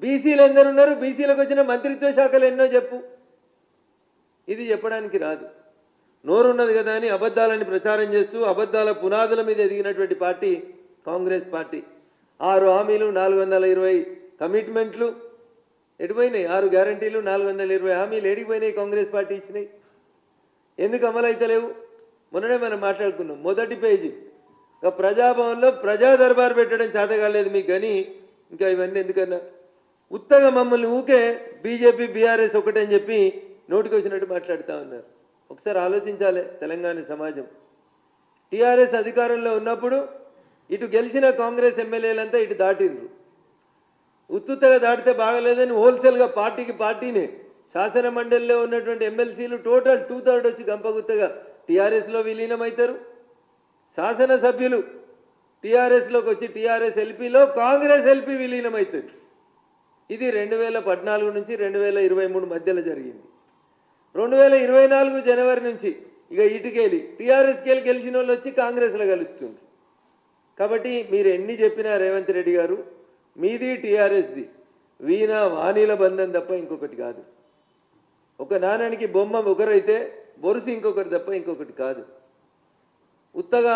బీసీలు ఎందరు ఉన్నారు, బీసీలకు వచ్చిన మంత్రిత్వ శాఖలు ఎన్నో చెప్పు. ఇది చెప్పడానికి రాదు. నోరున్నది కదా అని అబద్ధాలని ప్రచారం చేస్తూ అబద్ధాల పునాదుల మీద ఎదిగినటువంటి పార్టీ కాంగ్రెస్ పార్టీ. 6 హామీలు, 420 కమిట్మెంట్లు ఎడిపోయినాయి. 6 గ్యారంటీలు, 420 హామీలు ఎడిపోయినాయి. కాంగ్రెస్ పార్టీ ఇచ్చినాయి. ఎందుకు అమలు అయితలేవు? మొన్ననే మనం మాట్లాడుకున్నాం. మొదటి పేజీ ప్రజాభవన్లో ప్రజా దర్బార్ పెట్టడం చేత కాలేదు మీకు, కానీ ఇంకా ఇవన్నీ ఎందుకన్నా ఉత్తగా మమ్మల్ని ఊకే బీజేపీ బీఆర్ఎస్ ఒకటని చెప్పి నోటికి వచ్చినట్టు మాట్లాడుతూ ఉన్నారు. ఒకసారి ఆలోచించాలి తెలంగాణ సమాజం. టీఆర్ఎస్ అధికారంలో ఉన్నప్పుడు ఇటు గెలిచిన కాంగ్రెస్ ఎమ్మెల్యేలంతా ఇటు దాటిండ్రు. ఉత్తుత్తగా దాటితే బాగలేదని హోల్సేల్గా పార్టీనే శాసన మండలిలో ఉన్నటువంటి ఎమ్మెల్సీలు టోటల్ 2/3 వచ్చి గంపగుత్తగా టీఆర్ఎస్లో విలీనమవుతారు. శాసనసభ్యులు టీఆర్ఎస్లోకి వచ్చి టీఆర్ఎస్ ఎల్పీలో కాంగ్రెస్ ఎల్పీ విలీనమవుతుంది. ఇది 2014 నుంచి 2023 మధ్యలో జరిగింది. 2024 జనవరి నుంచి ఇక ఇటుకెళ్ళి టీఆర్ఎస్కి గెలిచిన వాళ్ళు వచ్చి కాంగ్రెస్లో కలుస్తుంది. కాబట్టి మీరు ఎన్ని చెప్పినా రేవంత్ రెడ్డి గారు, మీది టీఆర్ఎస్ది వీణా వాణీల బంధం తప్ప ఇంకొకటి కాదు. ఒక నాణానికి బొమ్మ ఒకరైతే బొరుసు ఇంకొకటి తప్ప ఇంకొకటి కాదు. ఉత్తగా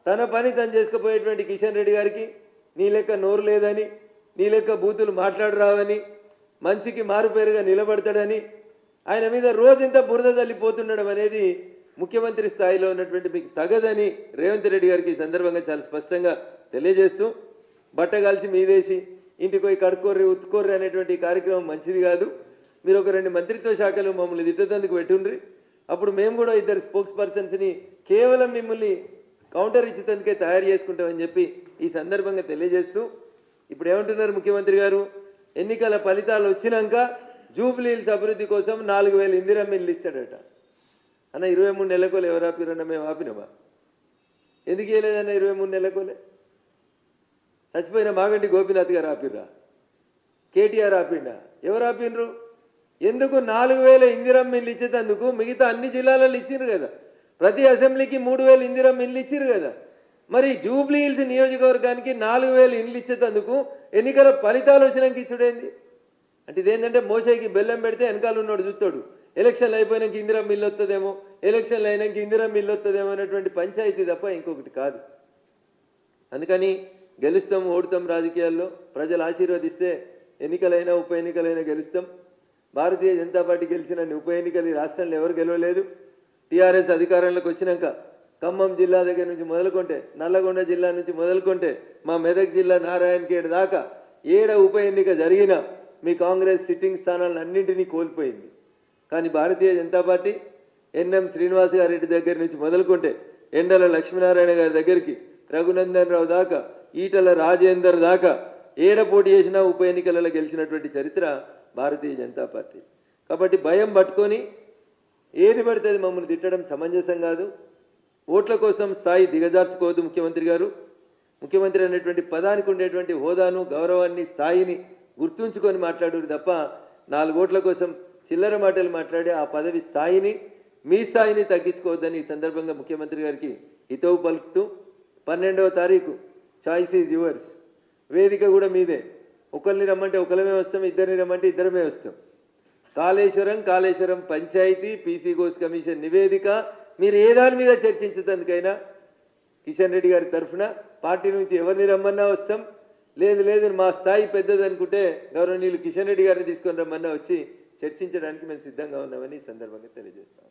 తన పని తను చేసుకుపోయేటువంటి కిషన్ రెడ్డి గారికి నీ లెక్క నోరు లేదని, నీ లెక్క బూతులు మాట్లాడరావని, మంచికి మారుపేరుగా నిలబడతాడని, ఆయన మీద రోజంతా బురద తల్లిపోతుండడం అనేది ముఖ్యమంత్రి స్థాయిలో ఉన్నటువంటి మీకు తగదని రేవంత్ రెడ్డి గారికి ఈ సందర్భంగా చాలా స్పష్టంగా తెలియజేస్తూ, బట్టగాల్చి మీదేసి ఇంటికి పోయి కడుక్కోర్రి ఉత్తుకోర్రి అనేటువంటి కార్యక్రమం మంచిది కాదు. మీరు ఒక 2 మంత్రిత్వ శాఖలు మమ్మల్ని తిట్టేందుకు పెట్టుండ్రి. అప్పుడు మేము కూడా 2 స్పోక్స్ పర్సన్స్ని కేవలం మిమ్మల్ని కౌంటర్ ఇచ్చేందుకే తయారు చేసుకుంటామని చెప్పి ఈ సందర్భంగా తెలియజేస్తూ, ఇప్పుడు ఏమంటున్నారు ముఖ్యమంత్రి గారు, ఎన్నికల ఫలితాలు వచ్చినాక జూబ్లీహిల్స్ అభివృద్ధి కోసం 4000 ఇందిరమ్మ ఇల్లు ఇస్తాడట. అన్న 23 నెలకోలే ఎవరు ఆపిరన్నా? మేము ఆపినామా? ఎందుకు వేయలేదన్న 23 నెలకోలే? చచ్చిపోయిన మాగంటి గోపీనాథ్ గారు ఆపిర్రా? కేటీఆర్ ఆపిండా? ఎవరు ఆపినరు? ఎందుకు 4000 ఇందిరమ్మ ఇల్లు ఇచ్చేందుకు మిగతా అన్ని జిల్లాలలో ఇచ్చిర్రు కదా. ప్రతి అసెంబ్లీకి 3000 ఇందిరమ్మ ఇల్లు ఇచ్చిర్రు కదా. మరి జూబ్లీహిల్స్ నియోజకవర్గానికి 4000 ఇల్లు ఇచ్చేందుకు ఎన్నికల ఫలితాలు వచ్చినాక ఇచ్చుడేంది? అంటే ఇదేంటంటే మోసేకి బెల్లం పెడితే వెనకాల ఉన్నాడు చూస్తాడు. ఎలక్షన్లు అయిపోయినాక ఇందిరమ్మ ఇల్లు వస్తుందేమో, ఎలక్షన్లు అయినాక ఇందిరమ్మ ఇల్లు వస్తుందేమో అనేటువంటి పంచాయతీ తప్ప ఇంకొకటి కాదు. అందుకని గెలుస్తాం ఓడుతాం రాజకీయాల్లో. ప్రజలు ఆశీర్వదిస్తే ఎన్నికలైనా ఉప ఎన్నికలైనా గెలుస్తాం. భారతీయ జనతా పార్టీ గెలిచిన ఉప ఎన్నికలు ఈ రాష్ట్రంలో ఎవరు గెలవలేదు. టీఆర్ఎస్ అధికారంలోకి వచ్చినాక ఖమ్మం జిల్లా దగ్గర నుంచి మొదలుకుంటే, నల్లగొండ జిల్లా నుంచి మొదలుకుంటే, మా మెదక్ జిల్లా నారాయణఖేడ్ దాకా ఏడ ఉప ఎన్నిక జరిగినా మీ కాంగ్రెస్ సిట్టింగ్ స్థానాలను అన్నింటినీ కోల్పోయింది. కానీ భారతీయ జనతా పార్టీ ఎన్ఎం శ్రీనివాస్ గారి దగ్గర నుంచి మొదలుకుంటే, ఎండల లక్ష్మీనారాయణ గారి దగ్గరికి, రఘునందన్ రావు దాకా, ఈటల రాజేందర్ దాకా ఏడ పోటీ చేసినా ఉప ఎన్నికలలో గెలిచినటువంటి చరిత్ర భారతీయ జనతా పార్టీ. కాబట్టి భయం పట్టుకొని ఏది పడితే మమ్మల్ని తిట్టడం సమంజసం కాదు. ఓట్ల కోసం స్థాయి దిగజార్చుకోవద్దు ముఖ్యమంత్రి గారు. ముఖ్యమంత్రి అనేటువంటి పదానికి ఉండేటువంటి హోదాను, గౌరవాన్ని, స్థాయిని గుర్తుంచుకొని మాట్లాడు తప్ప 4 ఓట్ల కోసం చిల్లర మాటలు మాట్లాడి ఆ పదవి స్థాయిని, మీ స్థాయిని తగ్గించుకోవద్దని ఈ సందర్భంగా ముఖ్యమంత్రి గారికి హితవు పలుకుతూ, 12వ తారీఖు చాయిస్ ఈజ్ యువర్స్. వేదిక కూడా మీదే. ఒకరిని రమ్మంటే ఒకరమే వస్తాం, ఇద్దరిని రమ్మంటే ఇద్దరమే వస్తాం. కాళేశ్వరం పంచాయతీ, పీసీ ఘోష్ కమిషన్ నివేదిక, మీరు ఏ దాని మీద చర్చించేందుకైనా కిషన్ రెడ్డి గారి తరఫున పార్టీ నుంచి ఎవరిని రమ్మన్నా వస్తాం. లేదు మా స్థాయి పెద్దది అనుకుంటే గౌరవనీయులు కిషన్ రెడ్డి గారిని తీసుకొని రమ్మన్నా వచ్చి చర్చించడానికి మేము సిద్ధంగా ఉన్నామని ఈ సందర్భంగా తెలియజేస్తాం.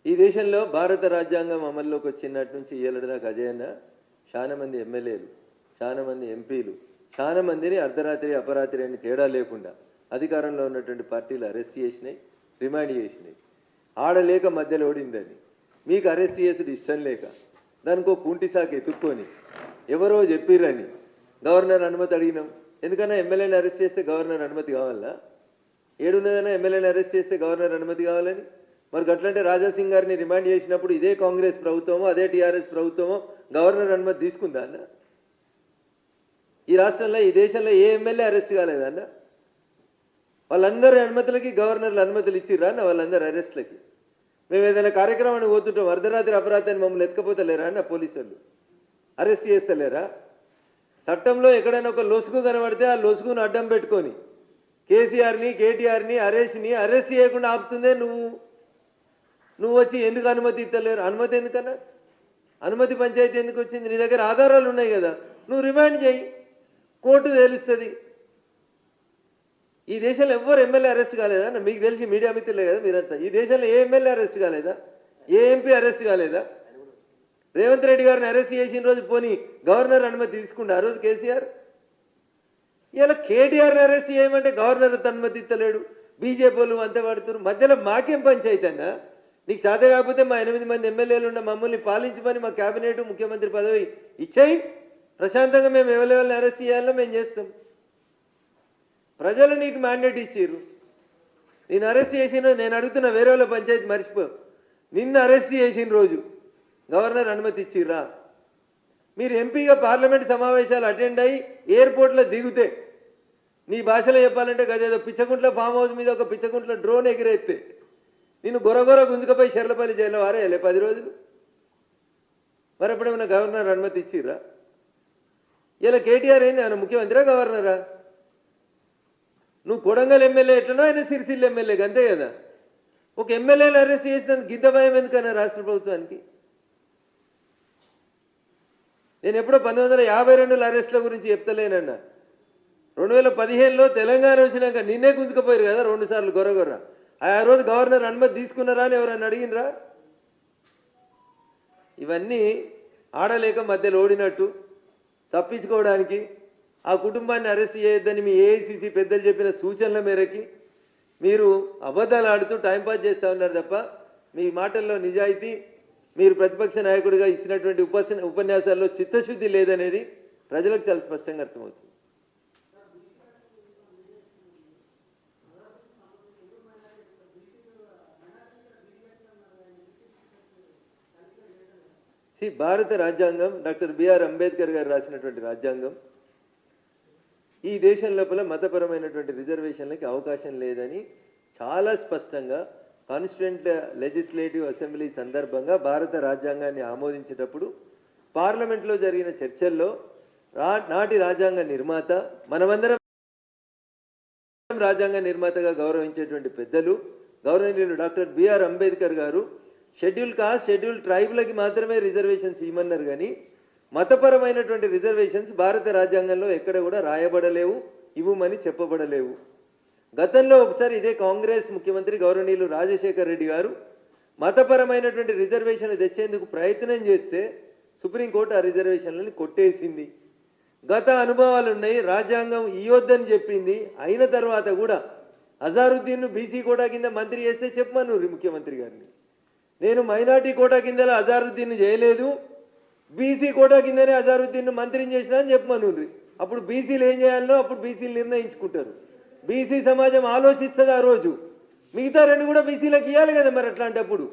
ఈ దేశంలో భారత రాజ్యాంగం అమల్లోకి వచ్చినట్టు నుంచి ఏళ్ళదాకా అజయన్న చాలా మంది ఎమ్మెల్యేలు, చాలా మంది ఎంపీలు, చాలా మందిని అర్ధరాత్రి అపరాత్రి అని తేడా లేకుండా అధికారంలో ఉన్నటువంటి పార్టీలు అరెస్ట్ చేసినాయి, రిమాండ్ చేసినాయి. ఆడలేక మధ్యలో ఓడిందని మీకు అరెస్ట్ చేసుడు ఇష్టం లేక దానికో కుంటి సాకు ఎత్తుక్కొని ఎవరో చెప్పిర్రని గవర్నర్ అనుమతి అడిగినాం. ఎందుకన్నా ఎమ్మెల్యేని అరెస్ట్ చేస్తే గవర్నర్ అనుమతి కావాలా? ఏడున్నదన్నా ఎమ్మెల్యేని అరెస్ట్ చేస్తే గవర్నర్ అనుమతి కావాలని? మరి గట్లంటే రాజాసింగ్ గారిని రిమాండ్ చేసినప్పుడు ఇదే కాంగ్రెస్ ప్రభుత్వమో అదే టీఆర్ఎస్ ప్రభుత్వమో గవర్నర్ అనుమతి తీసుకుందా అన్న? ఈ రాష్ట్రంలో ఈ దేశంలో ఏ ఎమ్మెల్యే అరెస్ట్ కాలేదన్న? వాళ్ళందరి అనుమతులకి గవర్నర్లు అనుమతులు ఇచ్చిర్రా అన్న? వాళ్ళందరి అరెస్ట్లకి మేము ఏదైనా కార్యక్రమానికి పోతుంటాం, అర్ధరాత్రి అపరాధాన్ని మమ్మల్ని ఎత్తుకపోతలేరా అన్న? పోలీసులు అరెస్ట్ చేస్తలేరా? చట్టంలో ఎక్కడైనా ఒక లొసుగు కనబడితే ఆ లొసుగును అడ్డం పెట్టుకొని కేసీఆర్ని కేటీఆర్ని అరెస్ట్ చేయకుండా ఆపుతుందే నువ్వు వచ్చి ఎందుకు అనుమతి ఇస్తలేరు? అనుమతి ఎందుకన్నా? అనుమతి పంచాయతీ ఎందుకు వచ్చింది? నీ దగ్గర ఆధారాలు ఉన్నాయి కదా, నువ్వు రిమాండ్ చేయి, కోర్టు తేలుస్తుంది. ఈ దేశంలో ఎవ్వరు ఎమ్మెల్యే అరెస్ట్ కాలేదా? మీకు తెలిసి మీడియా మిత్రులే కదా మీరంతా. ఈ దేశంలో ఏ ఎమ్మెల్యే అరెస్ట్ కాలేదా? ఏ ఎంపీ అరెస్ట్ కాలేదా? రేవంత్ రెడ్డి గారిని అరెస్ట్ చేసిన రోజు పోనీ గవర్నర్ అనుమతి తీసుకుంటే ఆ రోజు కేసీఆర్. ఇలా కేటీఆర్ని అరెస్ట్ చేయమంటే గవర్నర్ అనుమతి ఇస్తలేడు, బీజేపీ వాళ్ళు అంతే పడుతున్నారు. మధ్యలో మాకేం పంచాయతీ అన్నా? నీకు చేత కాకపోతే మా 8 మంది ఎమ్మెల్యేలు ఉన్న మమ్మల్ని పాలించమని మా కేబినెట్ ముఖ్యమంత్రి పదవి ఇచ్చాయి, ప్రశాంతంగా మేము ఎవరెవరిని అరెస్ట్ చేయాలో మేము చేస్తాం. ప్రజలు నీకు మ్యాండేట్ ఇచ్చిర్రు. నేను అరెస్ట్ చేసిన, నేను అడుగుతున్న వేరే వాళ్ళ పంచాయతీ మర్చిపో, నిన్ను అరెస్ట్ చేసిన రోజు గవర్నర్ అనుమతి ఇచ్చిర్రా? మీరు ఎంపీగా పార్లమెంట్ సమావేశాలు అటెండ్ అయ్యి ఎయిర్పోర్ట్లో దిగితే నీ భాషలో చెప్పాలంటే గదేదో పిచ్చకుంట్ల ఫామ్ హౌస్ మీద ఒక పిచ్చకుంట్ల డ్రోన్ ఎగిరేస్తే నిన్ను గొరగొర గుంజుకపోయి షర్లపల్లి జైల్లో వారేయాలి 10 రోజులు. మరి ఎప్పుడేమన్నా గవర్నర్ అనుమతి ఇచ్చిర్రా? ఇలా కేటీఆర్ ఏంది, ఆయన ముఖ్యమంత్రిరా గవర్నరా? నువ్వు కొడంగల్ ఎమ్మెల్యే ఎట్లనో ఆయన సిరిసిల్ల ఎమ్మెల్యేకి అంతే కదా. ఒక ఎమ్మెల్యేని అరెస్ట్ చేసినందుకు గింత భయం ఎందుకన్నా రాష్ట్ర ప్రభుత్వానికి? నేను ఎప్పుడో 1952 అరెస్టుల గురించి చెప్తలేనన్నా. 2015లో తెలంగాణ వచ్చినాక నిన్నే గుంజుకపోయారు కదా 2 సార్లు గొర్ర. ఆ రోజు గవర్నర్ అనుమతి తీసుకున్నారా అని ఎవరన్నా అడిగినరా? ఇవన్నీ ఆడలేక మధ్యలో ఓడినట్టు తప్పించుకోవడానికి ఆ కుటుంబాన్ని అరెస్ట్ చేయొద్దని మీ ఏఐసిసి పెద్దలు చెప్పిన సూచనల మేరకి మీరు అబద్ధాలు ఆడుతూ టైంపాస్ చేస్తూ ఉన్నారు తప్ప మీ మాటల్లో నిజాయితీ, మీరు ప్రతిపక్ష నాయకుడిగా ఇచ్చినటువంటి ఉపన్యాసాల్లో చిత్తశుద్ధి లేదనేది ప్రజలకు చాలా స్పష్టంగా అర్థమవుతుంది. భారత రాజ్యాంగం డాక్టర్ బిఆర్ అంబేద్కర్ గారు రాసినటువంటి రాజ్యాంగం ఈ దేశం లోపల మతపరమైనటువంటి రిజర్వేషన్లకి అవకాశం లేదని చాలా స్పష్టంగా కాన్స్టిట్యూంట్ లెజిస్లేటివ్ అసెంబ్లీ సందర్భంగా భారత రాజ్యాంగాన్ని ఆమోదించేటప్పుడు పార్లమెంట్లో జరిగిన చర్చల్లో నాటి రాజ్యాంగ నిర్మాత, మనమందరం రాజ్యాంగ నిర్మాతగా గౌరవించేటువంటి పెద్దలు గౌరవనీయులు డాక్టర్ బిఆర్ అంబేద్కర్ గారు షెడ్యూల్ కాస్ట్, షెడ్యూల్ ట్రైబ్లకి మాత్రమే రిజర్వేషన్స్ ఇవ్వమన్నారు కానీ మతపరమైనటువంటి రిజర్వేషన్స్ భారత రాజ్యాంగంలో ఎక్కడ కూడా రాయబడలేవు, ఇవ్వమని చెప్పబడలేవు. గతంలో ఒకసారి ఇదే కాంగ్రెస్ ముఖ్యమంత్రి గౌరవనీయులు రాజశేఖర్ రెడ్డి గారు మతపరమైనటువంటి రిజర్వేషన్లు తెచ్చేందుకు ప్రయత్నం చేస్తే సుప్రీంకోర్టు ఆ రిజర్వేషన్లని కొట్టేసింది. గత అనుభవాలు ఉన్నాయి, రాజ్యాంగం ఇవ్వద్దని చెప్పింది. అయిన తర్వాత కూడా అజారుద్దీన్ను బీసీ కోటా కింద మంత్రి చేస్తే చెప్పమన్నారు ముఖ్యమంత్రి గారిని. నేను మైనార్టీ కోటా కింద అజారుద్దీన్ చేయలేదు, బీసీ కోటా కిందనే అజారుద్దీన్ మంత్రిని చేసినా అని చెప్పమనుండ్రి. అప్పుడు బీసీలు ఏం చేయాలనో అప్పుడు బీసీలు నిర్ణయించుకుంటారు. బీసీ సమాజం ఆలోచిస్తుంది ఆ రోజు. మిగతా 2 కూడా బీసీలకు ఇవ్వాలి కదా. మరి అట్లాంటప్పుడు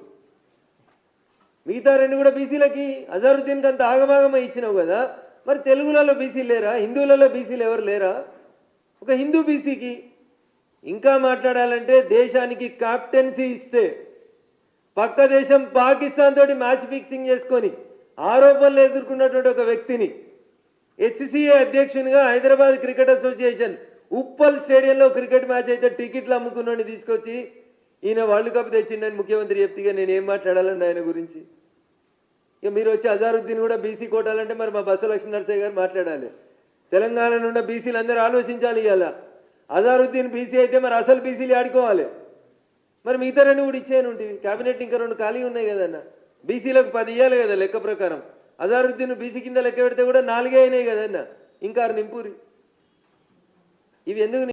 మిగతా 2 కూడా బీసీలకి అజారుద్దీన్కి అంత ఆగమాగమ ఇచ్చినావు కదా. మరి తెలుగులలో బీసీలు లేరా? హిందువులలో బీసీలు ఎవరు లేరా? ఒక హిందూ బీసీకి ఇంకా మాట్లాడాలంటే దేశానికి క్యాప్టెన్సీ ఇస్తే పక్క దేశం పాకిస్తాన్ తోటి మ్యాచ్ ఫిక్సింగ్ చేసుకొని ఆరోపణలు ఎదుర్కొన్నటువంటి ఒక వ్యక్తిని హెచ్సిఏ అధ్యక్షునిగా హైదరాబాద్ క్రికెట్ అసోసియేషన్ ఉప్పల్ స్టేడియంలో క్రికెట్ మ్యాచ్ అయితే టికెట్లు అమ్ముకున్నోని తీసుకొచ్చి ఈయన వరల్డ్ కప్ తెచ్చిండని ముఖ్యమంత్రి చెప్తే నేను ఏం మాట్లాడాలండి ఆయన గురించి? ఇక మీరు వచ్చి అజారుద్దీన్ కూడా బీసీ కోటాలంటే మరి మా బసవ లక్ష్మీనరసయ్య గారు మాట్లాడాలి. తెలంగాణ నుండి బీసీలు అందరూ ఆలోచించాలి. ఇవాళ అజారుద్దీన్ బీసీ అయితే మరి అసలు బీసీలు ఆడుకోవాలి. మరి మిగతా 2 కూడా ఇచ్చేయను ఉంటుంది. క్యాబినెట్ ఇంకా 2 ఖాళీ ఉన్నాయి కదన్న. బీసీలకు 10 ఇవ్వాలి కదా లెక్క ప్రకారం. అజారుద్దీన్ బీసీ కింద లెక్క పెడితే కూడా 4 అయినాయి కదన్న, ఇంకా 6 నింపూరి. ఇవి ఎందుకు